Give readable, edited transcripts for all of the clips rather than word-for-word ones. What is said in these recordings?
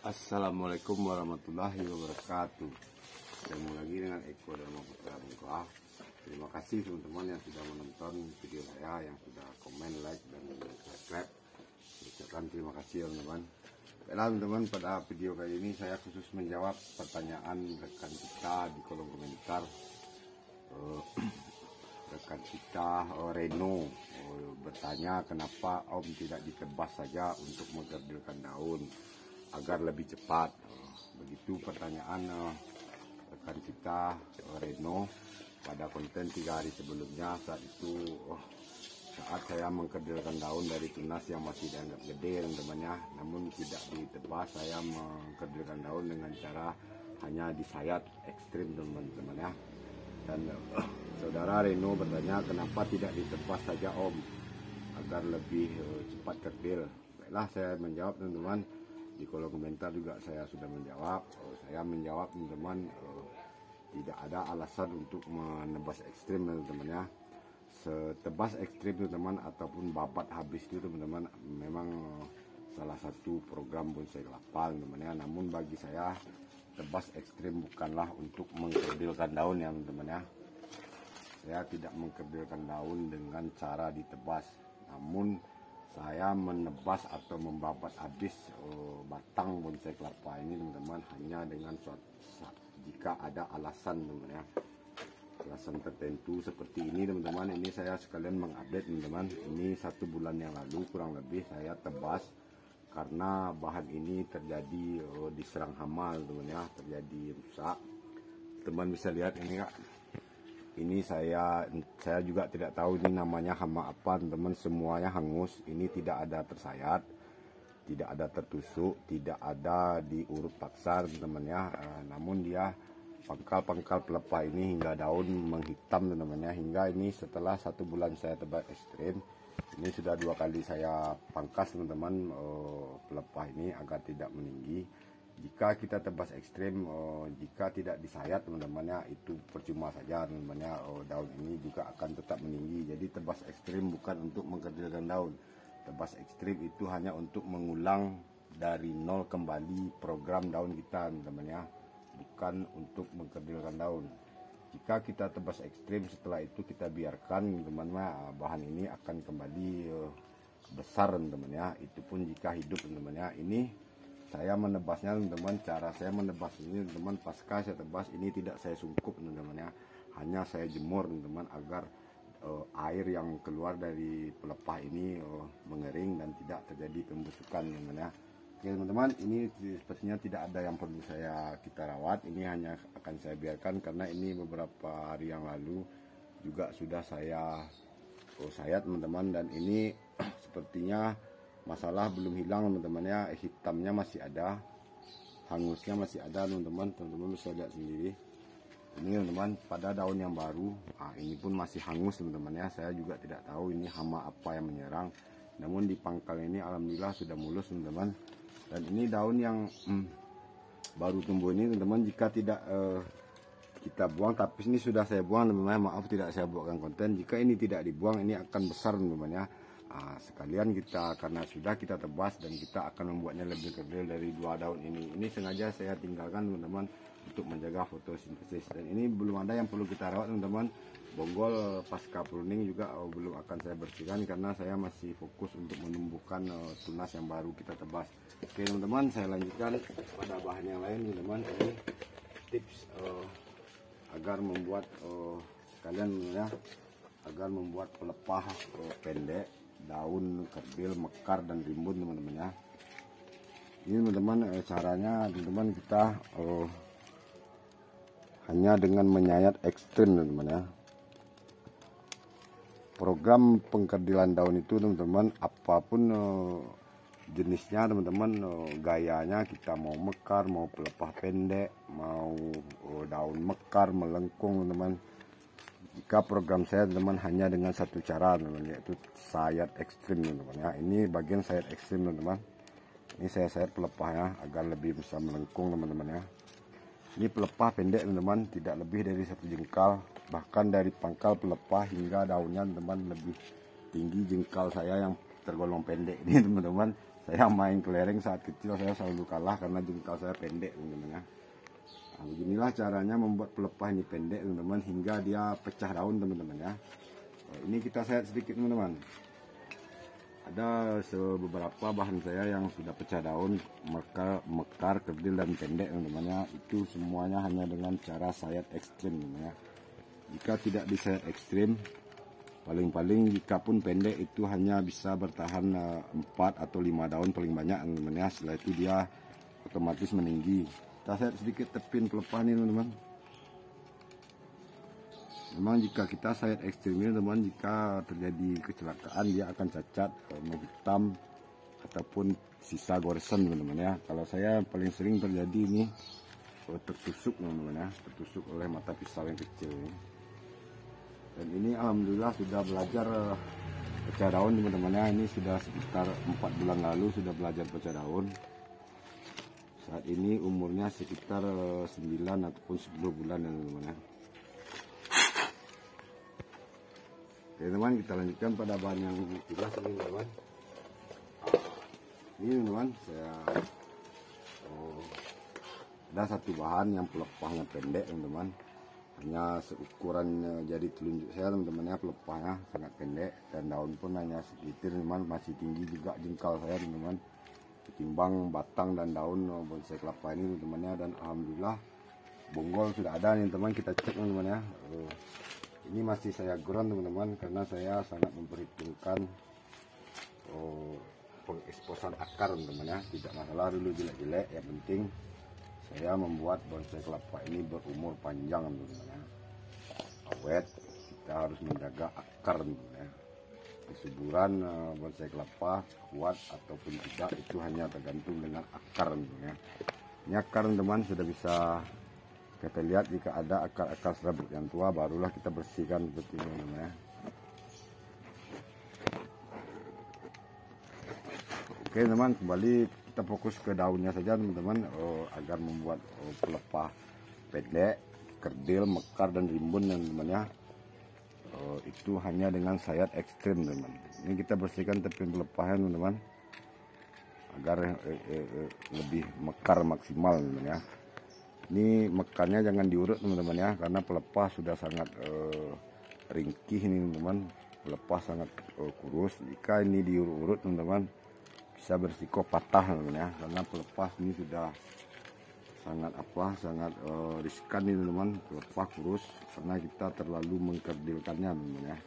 Assalamualaikum warahmatullahi wabarakatuh. Ketemu lagi dengan Eko dan Putra Bungkah. Terima kasih teman-teman yang sudah menonton video saya, yang sudah komen, like, dan subscribe. Ucapkan terima kasih teman-teman. Baiklah teman-teman, pada video kali ini saya khusus menjawab pertanyaan rekan kita di kolom komentar. Rekan kita Reno bertanya kenapa Om tidak ditebas saja untuk mengkerdilkan daun agar lebih cepat. Begitu pertanyaan rekan kita Reno pada konten 3 hari sebelumnya. Saat itu saat saya mengkerdilkan daun dari tunas yang masih dianggap gede teman-temannya, namun tidak ditebas, saya mengkerdilkan daun dengan cara hanya disayat ekstrim teman-teman ya. Dan saudara Reno bertanya kenapa tidak ditebas saja Om agar lebih cepat kerdil. Baiklah, saya menjawab teman-teman. Di kolom komentar juga saya sudah menjawab. Saya menjawab teman-teman, tidak ada alasan untuk menebas ekstrim teman-teman ya. Setebas ekstrim teman-teman ataupun babat habis itu teman-teman memang salah satu program bonsai kelapa teman-teman ya. Namun bagi saya tebas ekstrim bukanlah untuk mengkerdilkan daun ya teman-teman ya. Saya tidak mengkerdilkan daun dengan cara ditebas, namun saya menebas atau membabat habis batang bonsai kelapa ini teman-teman hanya dengan jika ada alasan teman-teman ya. Alasan tertentu seperti ini teman-teman. Ini saya sekalian mengupdate teman-teman. Ini 1 bulan yang lalu kurang lebih saya tebas karena bahan ini terjadi diserang hama teman-teman ya, terjadi rusak. Teman bisa lihat ini Kak. Ini saya juga tidak tahu ini namanya hama apa teman-teman, semuanya hangus. Ini tidak ada tersayat, tidak ada tertusuk, tidak ada diurut paksa teman-teman ya. Namun dia pangkal-pangkal pelepah ini hingga daun menghitam teman-teman ya. Hingga ini setelah 1 bulan saya tebas ekstrim, ini sudah 2 kali saya pangkas teman-teman pelepah ini agar tidak meninggi. Jika kita tebas ekstrim, jika tidak disayat teman-teman ya, itu percuma saja teman-teman ya. Daun ini juga akan tetap meninggi. Jadi tebas ekstrim bukan untuk mengkerdilkan daun. Tebas ekstrim itu hanya untuk mengulang dari nol kembali program daun kita teman-teman ya, bukan untuk mengkerdilkan daun. Jika kita tebas ekstrim, setelah itu kita biarkan teman-teman, bahan ini akan kembali besar teman-teman ya. Itu pun jika hidup teman-teman ya. Ini saya menebasnya teman-teman, cara saya menebas ini teman-teman, pasca saya tebas ini tidak saya sungkup teman-teman ya, hanya saya jemur teman-teman agar air yang keluar dari pelepah ini mengering dan tidak terjadi pembusukan teman-teman ya. Oke teman-teman, ini sepertinya tidak ada yang perlu kita rawat. Ini hanya akan saya biarkan karena ini beberapa hari yang lalu juga sudah saya sayat teman-teman, dan ini sepertinya masalah belum hilang teman-teman ya. Hitamnya masih ada, hangusnya masih ada teman-teman. Teman-teman bisa lihat sendiri ini teman-teman pada daun yang baru. Ini pun masih hangus teman-teman ya. Saya juga tidak tahu ini hama apa yang menyerang, namun di pangkal ini alhamdulillah sudah mulus teman-teman. Dan ini daun yang baru tumbuh ini teman-teman, jika tidak kita buang, tapi ini sudah saya buang teman-teman, maaf tidak saya buatkan konten. Jika ini tidak dibuang, ini akan besar teman-teman ya. Sekalian kita, karena sudah kita tebas dan kita akan membuatnya lebih kerdil dari 2 daun ini. Ini sengaja saya tinggalkan teman-teman untuk menjaga fotosintesis. Dan ini belum ada yang perlu kita rawat teman-teman. Bonggol pasca pruning juga belum akan saya bersihkan karena saya masih fokus untuk menumbuhkan tunas yang baru kita tebas. Oke teman-teman, saya lanjutkan pada bahan yang lain teman-teman. Ini tips agar membuat kalian ya, agar membuat pelepah pendek, daun kerdil, mekar dan rimbun teman-teman ya. Ini teman-teman caranya teman-teman, kita hanya dengan menyayat ekstrim teman-teman ya. Program pengkerdilan daun itu teman-teman, apapun jenisnya teman-teman, gayanya kita mau mekar, mau pelepah pendek, mau daun mekar, melengkung teman-teman. Jika program saya teman hanya dengan 1 cara teman-teman, yaitu sayat ekstrim teman-teman ya. Ini bagian sayat ekstrim teman-teman. Ini saya sayat pelepahnya agar lebih bisa melengkung teman-teman ya. Ini pelepah pendek teman-teman, tidak lebih dari 1 jengkal, bahkan dari pangkal pelepah hingga daunnya teman-teman lebih tinggi jengkal saya yang tergolong pendek ini teman-teman. Saya main kelereng saat kecil saya selalu kalah karena jengkal saya pendek teman-teman ya. Nah, beginilah caranya membuat pelepah ini pendek teman-teman hingga dia pecah daun teman-teman ya. Ini kita sayat sedikit teman-teman. Ada beberapa bahan saya yang sudah pecah daun, mekar, kerdil dan pendek teman-teman ya. Itu semuanya hanya dengan cara sayat ekstrim teman-teman ya. Jika tidak disayat ekstrim, paling-paling jika pun pendek itu hanya bisa bertahan 4 atau 5 daun paling banyak teman-teman ya. Setelah itu dia otomatis meninggi. Kita sayat sedikit tepin pelepah ini teman-teman. Memang jika kita sayat ekstrim ini teman, jika terjadi kecelakaan dia akan cacat, menghitam ataupun sisa goresan teman-teman ya. Kalau saya paling sering terjadi ini tertusuk teman-teman ya, tertusuk oleh mata pisau yang kecil ini. Dan ini alhamdulillah sudah belajar pecah daun teman-teman ya. Ini sudah sekitar 4 bulan lalu sudah belajar pecah daun. Saat ini umurnya sekitar 9 ataupun 10 bulan teman-teman ya. Oke teman, kita lanjutkan pada bahan yang jelas ini teman. Ini teman, saya ada satu bahan yang pelepahnya pendek teman-teman. Hanya seukuran jari telunjuk saya teman-teman ya, pelepahnya sangat pendek dan daun pun hanya segitir teman, masih tinggi juga jengkal saya teman-teman. Ketimbang batang dan daun bonsai kelapa ini teman-teman ya, dan alhamdulillah bonggol sudah ada nih teman, kita cek teman-teman ya. Ini masih saya ground teman-teman karena saya sangat memperhitungkan pengeksposan akar teman-teman ya. Tidak masalah dulu jelek-jelek, yang penting saya membuat bonsai kelapa ini berumur panjang teman-teman ya. Awet, kita harus menjaga akar teman-teman ya. Kesuburan bonsai kelapa kuat ataupun tidak itu hanya tergantung dengan akar teman-teman ya. Ini akar teman sudah bisa kita lihat, jika ada akar-akar serabut yang tua barulah kita bersihkan seperti ini teman-teman ya. Oke teman, kembali kita fokus ke daunnya saja teman-teman, agar membuat pelepah pendek, kerdil, mekar dan rimbun teman-teman ya. Itu hanya dengan sayat ekstrim teman-teman. Ini kita bersihkan tepung pelepahnya teman-teman agar lebih mekar maksimal teman-teman ya. Ini mekarnya jangan diurut teman-teman ya, karena pelepah sudah sangat ringkih ini teman-teman. Pelepah sangat kurus. Jika ini diurut-urut teman-teman bisa berisiko patah teman-teman ya, karena pelepah ini sudah sangat riskan ini teman-teman. Pelepah kurus karena kita terlalu mengkerdilkannya teman-teman ya.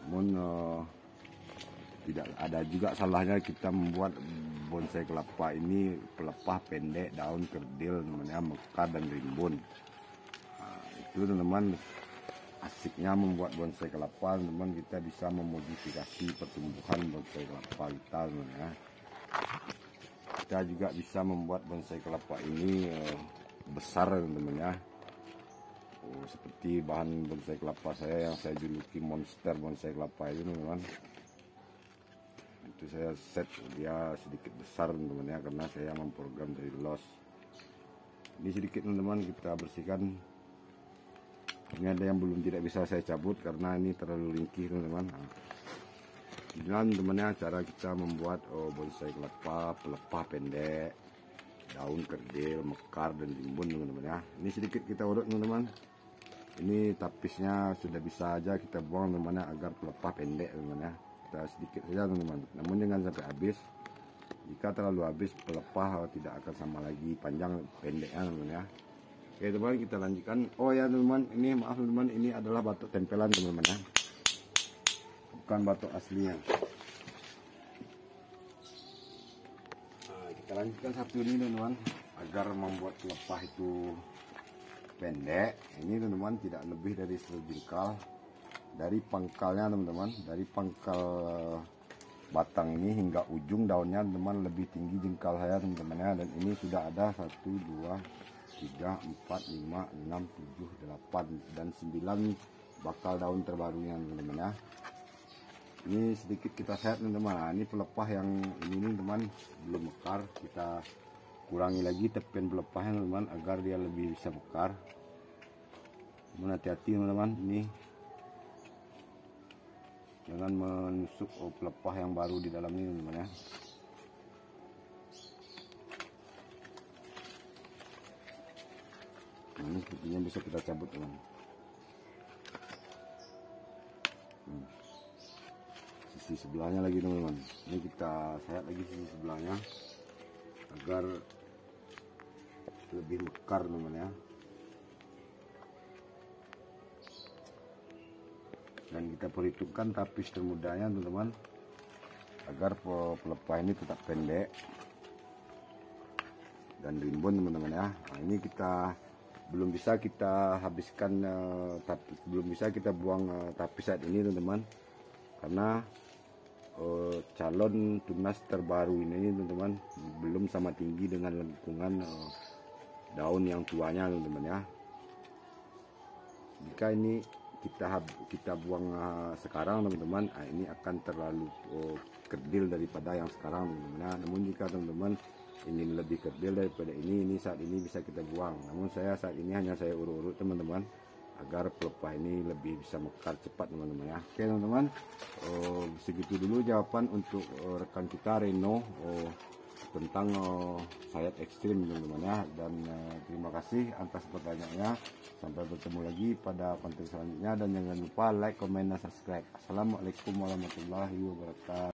Namun tidak ada juga salahnya kita membuat bonsai kelapa ini pelepah pendek, daun kerdil namanya, mekar dan rimbun. Nah, itu teman-teman asiknya membuat bonsai kelapa teman, kita bisa memodifikasi pertumbuhan bonsai kelapa kita teman ya. Kita juga bisa membuat bonsai kelapa ini besar teman ya. Seperti bahan bonsai kelapa saya yang saya juluki monster bonsai kelapa itu teman-teman. Itu saya set dia sedikit besar teman-teman ya, karena saya memprogram dari los. Ini sedikit teman-teman kita bersihkan. Ini ada yang belum tidak bisa saya cabut karena ini terlalu ringkih teman-teman. Inilah teman-teman ya cara kita membuat bonsai kelapa pelepah pendek, daun kerdil, mekar dan rimbun teman-teman ya. Ini sedikit kita urut teman-teman. Ini tapisnya sudah bisa aja kita buang teman-teman ya, agar pelepah pendek teman-teman ya. Kita sedikit saja teman-teman, namun jangan sampai habis. Jika terlalu habis pelepah tidak akan sama lagi panjang pendeknya teman-teman ya. Oke teman, kita lanjutkan. Oh ya teman-teman, ini maaf teman-teman, ini adalah batok tempelan teman-teman ya, bukan batok aslinya. Nah, kita lanjutkan satu ini teman-teman, agar membuat pelepah itu pendek. Ini teman-teman tidak lebih dari sejengkal dari pangkalnya teman-teman, dari pangkal batang ini hingga ujung daunnya teman lebih tinggi jengkal saya teman-teman ya. Dan ini sudah ada 1, 2, 3, 4, 5, 6, 7, 8 dan 9 bakal daun terbarunya teman-teman ya. Ini sedikit kita set teman-teman. Nah, ini pelepah yang ini teman belum mekar, kita kurangi lagi tepian pelepahnya teman agar dia lebih bisa mekar. Namun hati-hati teman-teman, ini dengan menusuk pelepah yang baru di dalam ini teman-teman ya. Nah, ini sepertinya bisa kita cabut teman. Sisi sebelahnya lagi teman-teman, ini kita sayat lagi sisi sebelahnya agar lebih mekar teman-teman ya. Dan kita perhitungkan tapis termudahnya teman-teman agar pelepah ini tetap pendek dan rimbun teman-teman ya. Nah, ini kita belum bisa kita habiskan tapi belum bisa kita buang tapis saat ini teman-teman, karena calon tunas terbaru ini teman-teman belum sama tinggi dengan lengkungan daun yang tuanya teman-teman ya. Jika ini kita buang sekarang teman-teman, ini akan terlalu kerdil daripada yang sekarang teman-teman ya. Namun jika teman-teman ingin lebih kerdil daripada ini saat ini bisa kita buang. Namun saya saat ini hanya saya urut-urut teman-teman agar pelepah ini lebih bisa mekar cepat teman-teman ya. Oke teman-teman, segitu dulu jawaban untuk rekan kita Reno tentang sayat ekstrim teman-teman ya. Dan terima kasih atas pertanyaannya. Sampai bertemu lagi pada konten selanjutnya, dan jangan lupa like, comment, dan subscribe. Assalamualaikum warahmatullahi wabarakatuh.